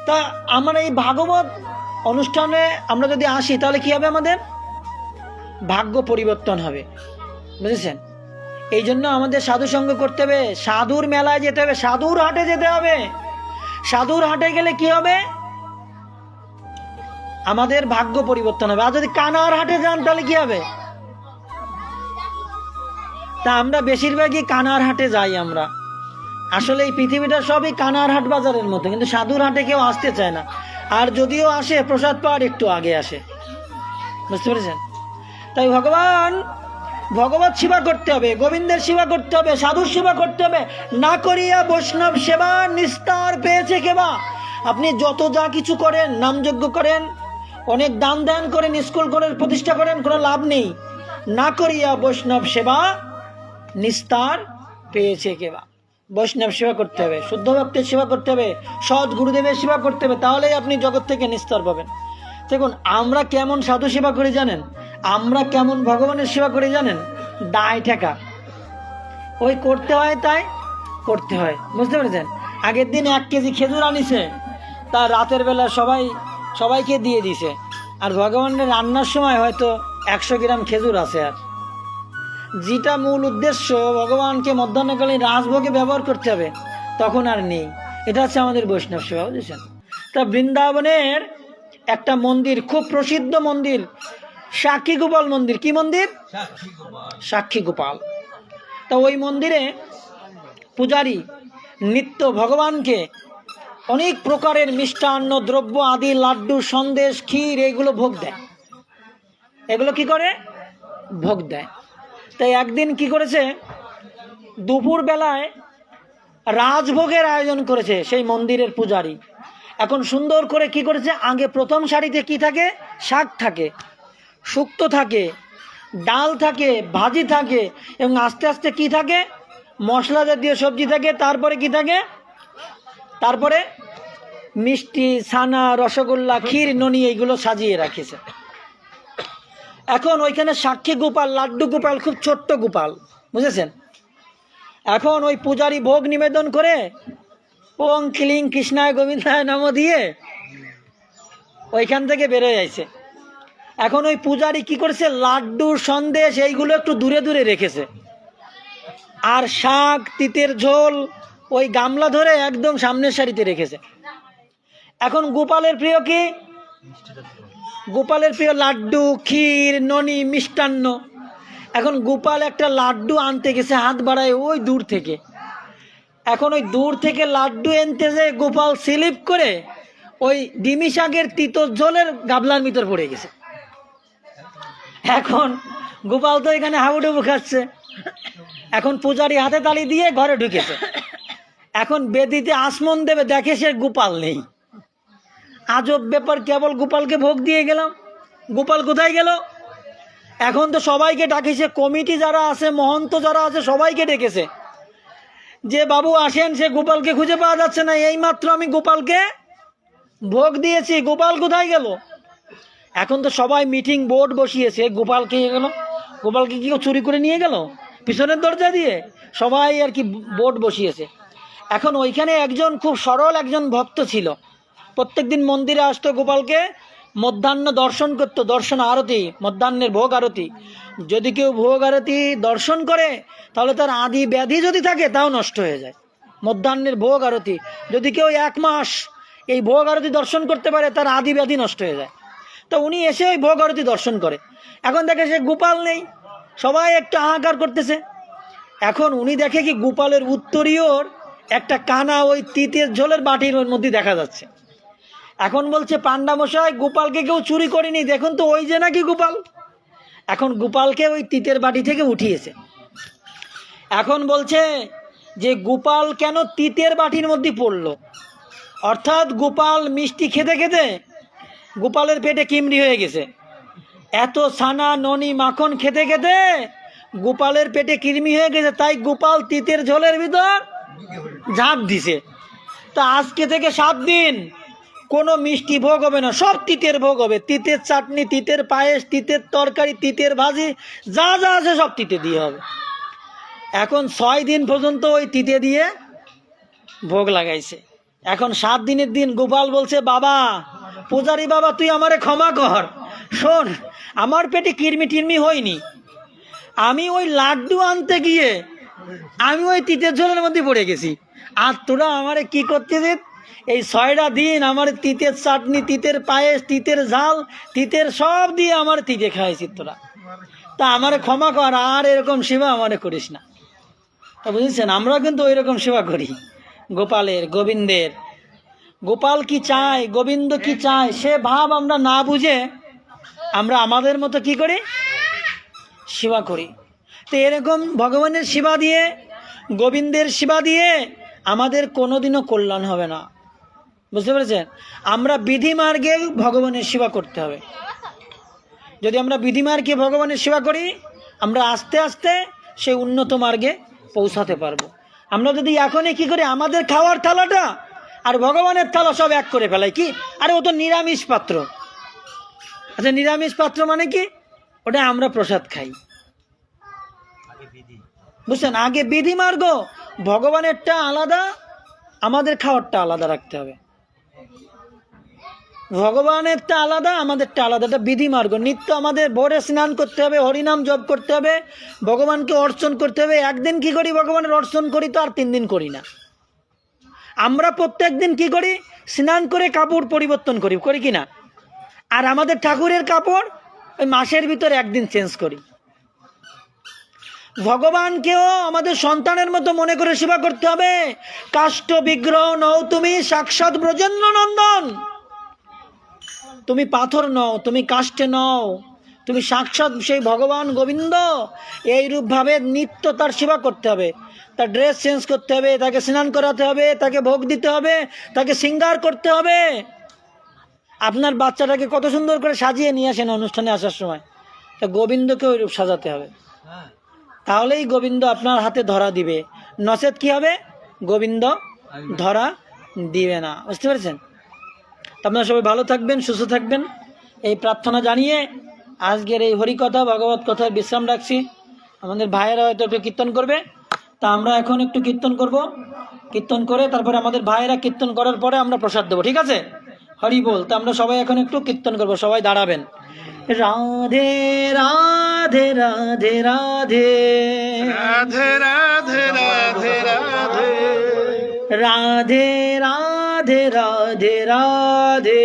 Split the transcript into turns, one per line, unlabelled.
তা আমরা এই ভাগবত অনুষ্ঠানে আমরা যদি আসি তাহলে কি হবে, আমাদের ভাগ্য পরিবর্তন হবে, বুঝেছেন? এই জন্য আমাদের সাধু সঙ্গ করতে হবে, সাধুর মেলায় যেতে হবে, সাধুর হাটে যেতে হবে। সাধুর হাটে গেলে কি হবে, আমাদের ভাগ্য পরিবর্তন হবে। আর যদি কানার হাটে যান তাহলে কি হবে? তা আমরা বেশিরভাগই কানার হাটে যাই। আমরা আসলে এই পৃথিবীটা সবই কানার হাট বাজারের মতো, কিন্তু সাধুর হাটে কেউ আসতে চায় না। আর যদিও আসে, প্রসাদ পাওয়ার একটু আগে আসে, বুঝতে পেরেছেন? তাই ভগবত সেবা করতে হবে, গোবিন্দের সেবা করতে হবে, সাধুর সেবা করতে হবে। না করিয়া বৈষ্ণব সেবা নিস্তার পেয়েছে কেবা। আপনি যত যা কিছু করেন, নামযজ্ঞ করেন, অনেক দান দান করেন, স্কুল করেন, প্রতিষ্ঠা করেন, কোনো লাভ নেই। না করিয়া বৈষ্ণব সেবা নিস্তার পেয়েছে কেবা। বৈষ্ণব সেবা করতে হবে, শুদ্ধ ভক্তের সেবা করতে হবে, সৎ গুরুদেবের সেবা করতে হবে, তাহলেই আপনি জগৎ থেকে নিস্তার পাবেন। দেখুন আমরা কেমন সাধু সেবা করি জানেন, আমরা কেমন ভগবানের সেবা করি জানেন? দায় ঠেকা, ওই করতে হয় তাই করতে হয়, বুঝতে পেরেছেন? আগের দিন 1 কেজি খেজুর আনিছে, তা রাতের বেলা সবাইকে দিয়ে দিছে। আর ভগবানের রান্নার সময় হয়তো 100 গ্রাম খেজুর আছে। আর যেটা মূল উদ্দেশ্য ভগবানকে মধ্যাহ্নকালীন রাজভোগে ব্যবহার করতে হবে, তখন আর নেই। এটা হচ্ছে আমাদের বৈষ্ণব সেবা, বুঝেছেন? তা বৃন্দাবনের একটা মন্দির, খুব প্রসিদ্ধ মন্দির, সাক্ষী গোপাল মন্দির। কি মন্দির? সাক্ষী গোপাল। তা ওই মন্দিরে পূজারী নিত্য ভগবানকে অনেক প্রকারের মিষ্টান্ন দ্রব্য আদি, লাড্ডু, সন্দেশ, ক্ষীর, এগুলো ভোগ দেয়। এগুলো কি করে? ভোগ দেয়। তাই একদিন কি করেছে, দুপুর বেলায় রাজভোগের আয়োজন করেছে সেই মন্দিরের পূজারী। এখন সুন্দর করে কি করেছে, আগে প্রথম সারিতে কি থাকে, শাক থাকে, শুক্তো থাকে, ডাল থাকে, ভাজি থাকে, এবং আস্তে আস্তে কি থাকে, মশলা জাতীয় সবজি থাকে। তারপরে কি থাকে, তারপরে মিষ্টি, ছানা, রসগোল্লা, ক্ষীর, ননি, এইগুলো সাজিয়ে রাখেছে। এখন ওইখানে সাক্ষী গোপাল, লাড্ডু গোপাল, খুব ছোট্ট গোপাল, বুঝেছেন? এখন ওই পূজারী ভোগ নিবেদন করে ওং ক্লিং কৃষ্ণায় গোবিন্দায় নমঃ দিয়ে ওইখান থেকে বেরোয় যাইছে। এখন ওই পূজারী কি করেছে, লাড্ডু, সন্দেশ এইগুলো একটু দূরে দূরে রেখেছে, আর শাক, তিতের ঝোল ওই গামলা ধরে একদম সামনের সারিতে রেখেছে। এখন গোপালের প্রিয় কি? গোপালের প্রিয় লাড্ডু, ক্ষীর, ননি, মিষ্টান্ন। এখন গোপাল একটা লাড্ডু আনতে গেছে, হাত বাড়ায় ওই দূর থেকে। এখন ওই দূর থেকে লাড্ডু এনতে যে গোপাল স্লিপ করে ওই ডিমি শাকের তিতো ঝোলের গাবলার ভিতর পড়ে গেছে। এখন গোপাল তো এখানে হাবুডুবু খাচ্ছে। এখন পূজারী হাতে তালি দিয়ে ঘরে ঢুকেছে। এখন বেদিতে আসমন দেবে, দেখে সে গোপাল নেই। আজব ব্যাপার, কেবল গোপালকে ভোগ দিয়ে গেলাম, গোপাল কোথায় গেল? এখন তো সবাইকে ডাকিছে, কমিটি যারা আছে, মহন্ত যারা আছে, সবাইকে ডেকেছে যে বাবু আসেন, সে গোপালকে খুঁজে পাওয়া যাচ্ছে না, এইমাত্র আমি গোপালকে ভোগ দিয়েছি, গোপাল কোথায় গেল? এখন তো সবাই মিটিং বোর্ড বসিয়েছে, গোপালকে গেল, গোপালকে কি চুরি করে নিয়ে গেল পিছনের দরজা দিয়ে? সবাই আর কি বোর্ড বসিয়েছে। এখন ওইখানে একজন খুব সরল একজন ভক্ত ছিল, প্রত্যেকদিন মন্দিরে আসতো, গোপালকে মধ্যাহ্ন দর্শন করতো, দর্শন আরতি, মধ্যাহ্নের ভোগ আরতি। যদি কেউ ভোগ আরতি দর্শন করে তাহলে তার আদি ব্যাধি যদি থাকে তাও নষ্ট হয়ে যায়। মধ্যাহ্নের ভোগ আরতি যদি কেউ 1 মাস এই ভোগ আরতি দর্শন করতে পারে, তার আদি ব্যাধি নষ্ট হয়ে যায়। তো উনি এসে ওই ভোগ আরতি দর্শন করে। এখন দেখে সে গোপাল নেই, সবাই একটু হাহাকার করতেছে। এখন উনি দেখে কি গোপালের উত্তরীয়র একটা কানা ওই তিতের ঝোলের বাটির মধ্যে দেখা যাচ্ছে। এখন বলছে, পান্ডা মশাই, গোপালকে কেউ চুরি করেনি, দেখুন তো ওই যে নাকি গোপাল। এখন গোপালকে ওই তিতের বাটি থেকে উঠিয়েছে। এখন বলছে যে গোপাল কেন তিতের বাটির মধ্যে পড়লো, অর্থাৎ গোপাল মিষ্টি খেতে খেতে গোপালের পেটে কিমড়ি হয়ে গেছে। এত ছানা, ননি, মাখন খেতে খেতে গোপালের পেটে কৃমি হয়ে গেছে, তাই গোপাল তিতের ঝোলের ভিতর ঝাঁপ দিছে। তা আজকে থেকে 7 দিন কোনো মিষ্টি ভোগ হবে না, সব তিতের ভোগ হবে। তিতের চাটনি, তিতের পায়েস, তিতের তরকারি, তিতের ভাজি, যা যা আছে সব তিতে দিয়ে হবে। এখন 6 দিন পর্যন্ত ওই তিতে দিয়ে ভোগ লাগাইছে। এখন 7 দিনের দিন গোপাল বলছে, বাবা পূজারি বাবা তুই আমারে ক্ষমা কর, শোন আমার পেটে কিরমি টিরমি হয়নি, আমি ওই লাড্ডু আনতে গিয়ে আমি ওই তিতের ঝোলের মধ্যে পড়ে গেছি, আর তোরা আমারে কি করতেছিস, এই 6টা দিন আমার তিতের চাটনি, তিতের পায়েস, তিতের ঝাল, তিতের সব দিয়ে আমার তিতে খাইছিস তোরা, তা আমারে ক্ষমা কর, আর এরকম সেবা আমারে করিস না। তা বুঝেছেন, আমরাও কিন্তু ওই রকম সেবা করি গোপালের, গোবিন্দের। গোপাল কি চায়, গোবিন্দ কি চায়, সে ভাব আমরা না বুঝে আমরা আমাদের মতো কি করি, সেবা করি। তো এরকম ভগবানের সেবা দিয়ে, গোবিন্দের সেবা দিয়ে আমাদের কোনোদিনও কল্যাণ হবে না, বুঝতে পেরেছেন? আমরা বিধি মার্গে ভগবানের সেবা করতে হবে। যদি আমরা বিধি মার্গে ভগবানের সেবা করি, আমরা আস্তে আস্তে সেই উন্নত মার্গে পৌঁছাতে পারবো। আমরা যদি এখনই কি করি, আমাদের খাওয়ার থালাটা আর ভগবানের থালা সব এক করে ফেলাই, কি আরে ও তো নিরামিষ পাত্র। আচ্ছা নিরামিষ পাত্র মানে কি, ওটা আমরা প্রসাদ খাই, বুঝছেন? আগে বিধি মার্গ, ভগবানেরটা আলাদা, আমাদের খাওয়ারটা আলাদা রাখতে হবে। ভগবানেরটা আলাদা, আমাদেরটা আলাদা, এটা বিধি মার্গ। নিত্য আমাদের ভোরে স্নান করতে হবে, হরিনাম জপ করতে হবে, ভগবানকে অর্চন করতে হবে। একদিন কি করি ভগবানের অর্চন করি, তো আর 3 দিন করি না। আমরা প্রত্যেক দিন কি করি, স্নান করে কাপড় পরিবর্তন করি, করি কি না? আর আমাদের ঠাকুরের কাপড় ওই মাসের ভিতরে একদিন চেঞ্জ করি। ভগবানকেও আমাদের সন্তানের মতো মনে করে সেবা করতে হবে। কাষ্ঠ বিগ্রহ নও তুমি, সাক্ষাৎ ব্রজেন্দ্র নন্দন। তুমি পাথর নও, তুমি কাষ্ঠে নও, তুমি সাক্ষাৎ সেই ভগবান গোবিন্দ। এইরূপভাবে নিত্য তার সেবা করতে হবে, তার ড্রেস চেঞ্জ করতে হবে, তাকে স্নান করাতে হবে, তাকে ভোগ দিতে হবে, তাকে শৃঙ্গার করতে হবে। আপনার বাচ্চাটাকে কত সুন্দর করে সাজিয়ে নিয়ে আসেন অনুষ্ঠানে আসার সময়, তা গোবিন্দকে ওইরূপ সাজাতে হবে, তাহলেই গোবিন্দ আপনার হাতে ধরা দিবে, নচেত কি হবে, গোবিন্দ ধরা দিবে না। বুঝতে পেরেছেন? আপনারা সবাই ভালো থাকবেন, সুস্থ থাকবেন, এই প্রার্থনা জানিয়ে আজকের এই হরিকথা ভগবত কথায় বিশ্রাম রাখছি। আমাদের ভাইয়েরা হয়তো একটু কীর্তন করবে, তা আমরা এখন একটু কীর্তন করব, কীর্তন করে তারপরে আমাদের ভাইয়েরা কীর্তন করার পরে আমরা প্রসাদ দেবো, ঠিক আছে? হরি বল। তা আমরা সবাই এখন একটু কীর্তন করব, সবাই দাঁড়াবেন। রাধে রাধে রাধে রাধে
রাধে রাধে রাধে রাধে
রাধে রাধে রাধে রাধে